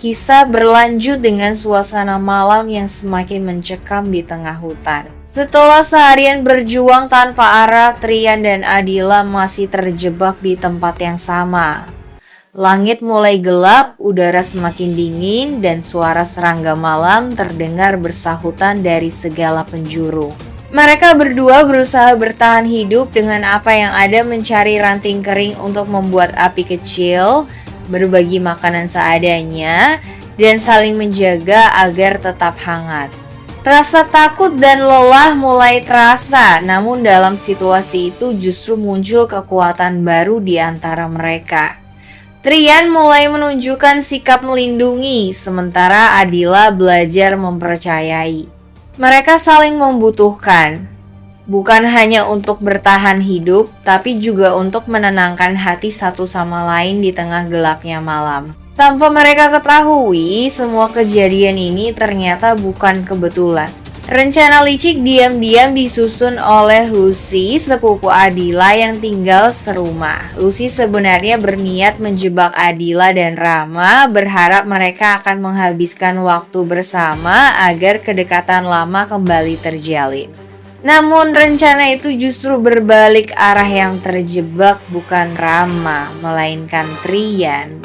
kisah berlanjut dengan suasana malam yang semakin mencekam di tengah hutan. Setelah seharian berjuang tanpa arah, Trian dan Adila masih terjebak di tempat yang sama. Langit mulai gelap, udara semakin dingin, dan suara serangga malam terdengar bersahutan dari segala penjuru. Mereka berdua berusaha bertahan hidup dengan apa yang ada, mencari ranting kering untuk membuat api kecil, berbagi makanan seadanya, dan saling menjaga agar tetap hangat. Rasa takut dan lelah mulai terasa, namun dalam situasi itu justru muncul kekuatan baru di antara mereka. Trian mulai menunjukkan sikap melindungi, sementara Adila belajar mempercayai. Mereka saling membutuhkan, bukan hanya untuk bertahan hidup, tapi juga untuk menenangkan hati satu sama lain di tengah gelapnya malam. Tanpa mereka ketahui, semua kejadian ini ternyata bukan kebetulan. Rencana licik diam-diam disusun oleh Lucy, sepupu Adila yang tinggal serumah. Lucy sebenarnya berniat menjebak Adila dan Rama, berharap mereka akan menghabiskan waktu bersama agar kedekatan lama kembali terjalin. Namun rencana itu justru berbalik arah, yang terjebak bukan Rama, melainkan Trian.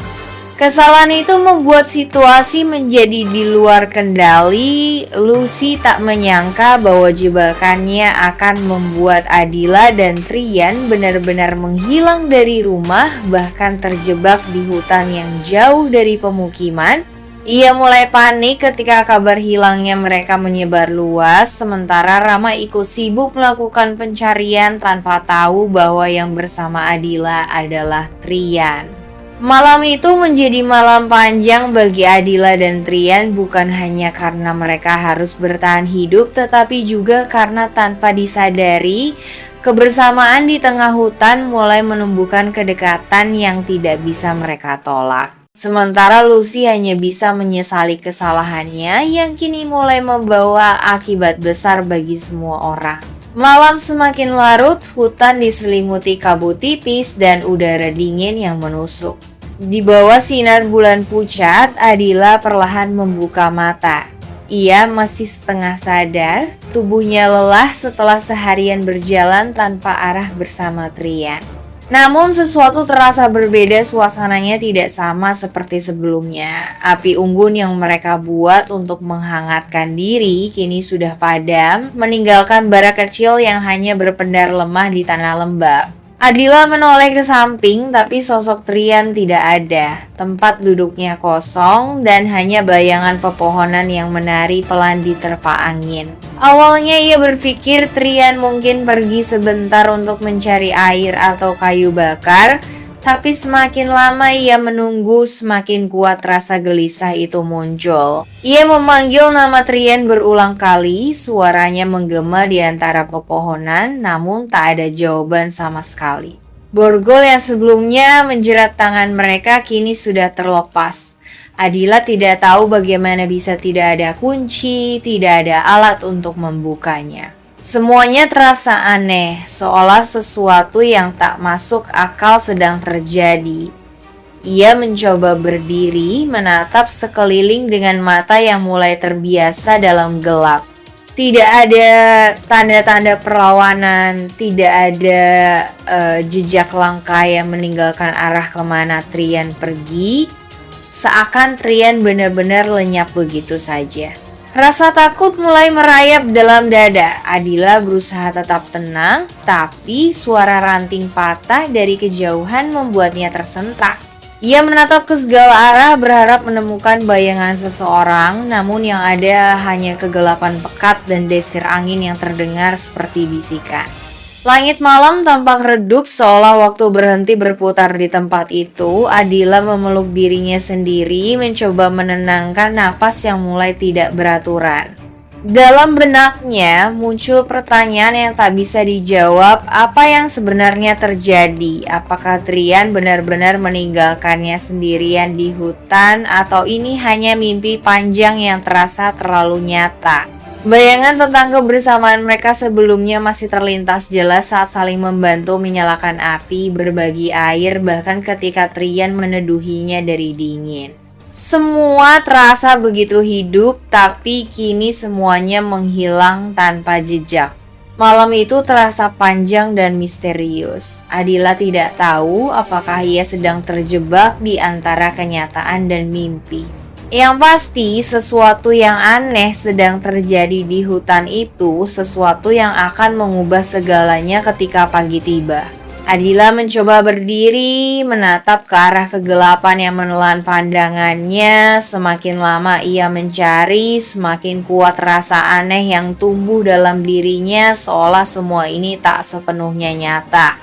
Kesalahan itu membuat situasi menjadi di luar kendali. Lucy tak menyangka bahwa jebakannya akan membuat Adila dan Trian benar-benar menghilang dari rumah, bahkan terjebak di hutan yang jauh dari pemukiman. Ia mulai panik ketika kabar hilangnya mereka menyebar luas, sementara Rama ikut sibuk melakukan pencarian tanpa tahu bahwa yang bersama Adila adalah Trian. Malam itu menjadi malam panjang bagi Adila dan Trian, bukan hanya karena mereka harus bertahan hidup, tetapi juga karena tanpa disadari, kebersamaan di tengah hutan mulai menumbuhkan kedekatan yang tidak bisa mereka tolak. Sementara Lucy hanya bisa menyesali kesalahannya yang kini mulai membawa akibat besar bagi semua orang. Malam semakin larut, hutan diselimuti kabut tipis dan udara dingin yang menusuk. Di bawah sinar bulan pucat, Adila perlahan membuka mata. Ia masih setengah sadar, tubuhnya lelah setelah seharian berjalan tanpa arah bersama Trian. Namun sesuatu terasa berbeda, suasananya tidak sama seperti sebelumnya. Api unggun yang mereka buat untuk menghangatkan diri kini sudah padam, meninggalkan bara kecil yang hanya berpendar lemah di tanah lembab. Adila menoleh ke samping, tapi sosok Trian tidak ada. Tempat duduknya kosong dan hanya bayangan pepohonan yang menari pelan diterpa angin. Awalnya ia berpikir Trian mungkin pergi sebentar untuk mencari air atau kayu bakar, tapi semakin lama ia menunggu, semakin kuat rasa gelisah itu muncul. Ia memanggil nama Trian berulang kali, suaranya menggema di antara pepohonan, namun tak ada jawaban sama sekali. Borgol yang sebelumnya menjerat tangan mereka kini sudah terlepas. Adila tidak tahu bagaimana bisa tidak ada kunci, tidak ada alat untuk membukanya. Semuanya terasa aneh, seolah sesuatu yang tak masuk akal sedang terjadi. Ia mencoba berdiri, menatap sekeliling dengan mata yang mulai terbiasa dalam gelap. Tidak ada tanda-tanda perlawanan, tidak ada jejak langkah yang meninggalkan arah kemana Trian pergi. Seakan Trian benar-benar lenyap begitu saja. Rasa takut mulai merayap dalam dada. Adila berusaha tetap tenang, tapi suara ranting patah dari kejauhan membuatnya tersentak. Ia menatap ke segala arah berharap menemukan bayangan seseorang, namun yang ada hanya kegelapan pekat dan desir angin yang terdengar seperti bisikan. Langit malam tampak redup seolah waktu berhenti berputar di tempat itu. Adila memeluk dirinya sendiri, mencoba menenangkan napas yang mulai tidak beraturan. Dalam benaknya muncul pertanyaan yang tak bisa dijawab, apa yang sebenarnya terjadi? Apakah Trian benar-benar meninggalkannya sendirian di hutan, atau ini hanya mimpi panjang yang terasa terlalu nyata? Bayangan tentang kebersamaan mereka sebelumnya masih terlintas jelas saat saling membantu menyalakan api, berbagi air, bahkan ketika Trian meneduhinya dari dingin. Semua terasa begitu hidup, tapi kini semuanya menghilang tanpa jejak. Malam itu terasa panjang dan misterius. Adila tidak tahu apakah ia sedang terjebak di antara kenyataan dan mimpi. Yang pasti, sesuatu yang aneh sedang terjadi di hutan itu, sesuatu yang akan mengubah segalanya ketika pagi tiba. Adila mencoba berdiri, menatap ke arah kegelapan yang menelan pandangannya. Semakin lama ia mencari, semakin kuat rasa aneh yang tumbuh dalam dirinya, seolah semua ini tak sepenuhnya nyata.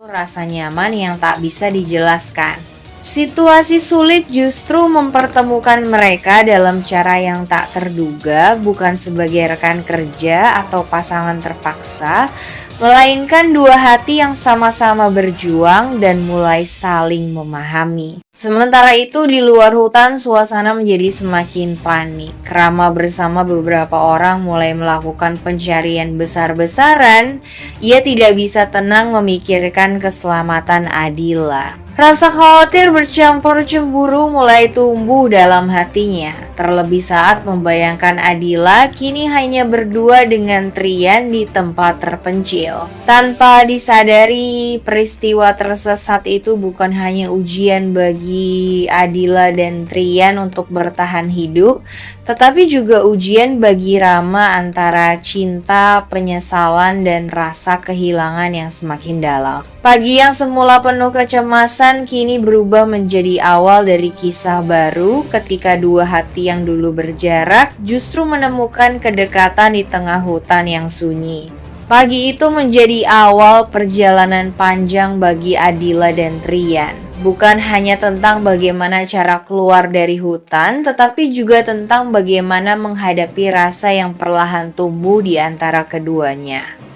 Rasa nyaman yang tak bisa dijelaskan. Situasi sulit justru mempertemukan mereka dalam cara yang tak terduga, bukan sebagai rekan kerja atau pasangan terpaksa, melainkan dua hati yang sama-sama berjuang dan mulai saling memahami. Sementara itu di luar hutan suasana menjadi semakin panik. Rama bersama beberapa orang mulai melakukan pencarian besar-besaran. Ia tidak bisa tenang memikirkan keselamatan Adila. Rasa khawatir bercampur cemburu mulai tumbuh dalam hatinya. Terlebih saat membayangkan Adila kini hanya berdua dengan Trian di tempat terpencil. Tanpa disadari, peristiwa tersesat itu bukan hanya ujian bagi Adila dan Trian untuk bertahan hidup, tetapi juga ujian bagi Rama antara cinta, penyesalan, dan rasa kehilangan yang semakin dalam. Pagi yang semula penuh kecemasan kini berubah menjadi awal dari kisah baru ketika dua hati yang dulu berjarak justru menemukan kedekatan di tengah hutan yang sunyi. Pagi itu menjadi awal perjalanan panjang bagi Adila dan Trian. Bukan hanya tentang bagaimana cara keluar dari hutan, tetapi juga tentang bagaimana menghadapi rasa yang perlahan tumbuh di antara keduanya.